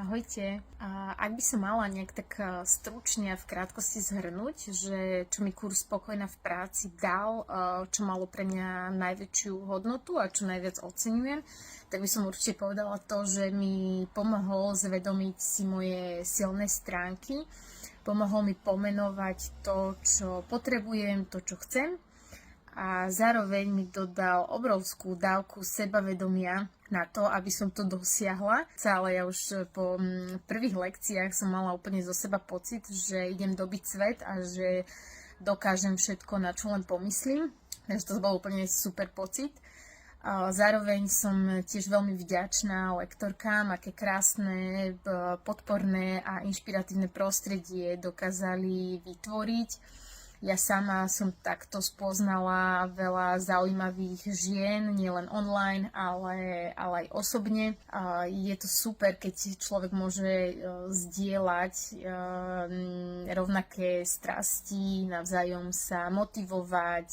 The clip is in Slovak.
Ahojte. Ak by som mala nejak tak stručne a v krátkosti zhrnúť, že čo mi kurz Spokojná v práci dal, čo malo pre mňa najväčšiu hodnotu a čo najviac oceňujem, tak by som určite povedala to, že mi pomohol zvedomiť si moje silné stránky, pomohol mi pomenovať to, čo potrebujem, to, čo chcem, a zároveň mi dodal obrovskú dávku sebavedomia na to, aby som to dosiahla. Ale ja už po prvých lekciách som mala úplne zo seba pocit, že idem dobiť svet a že dokážem všetko, na čo len pomyslím. Takže to bol úplne super pocit. Zároveň som tiež veľmi vďačná lektorkám, aké krásne, podporné a inšpiratívne prostredie dokázali vytvoriť. Ja sama som takto spoznala veľa zaujímavých žien, nielen online, ale aj osobne. Je to super, keď človek môže zdieľať rovnaké strasti, navzájom sa motivovať,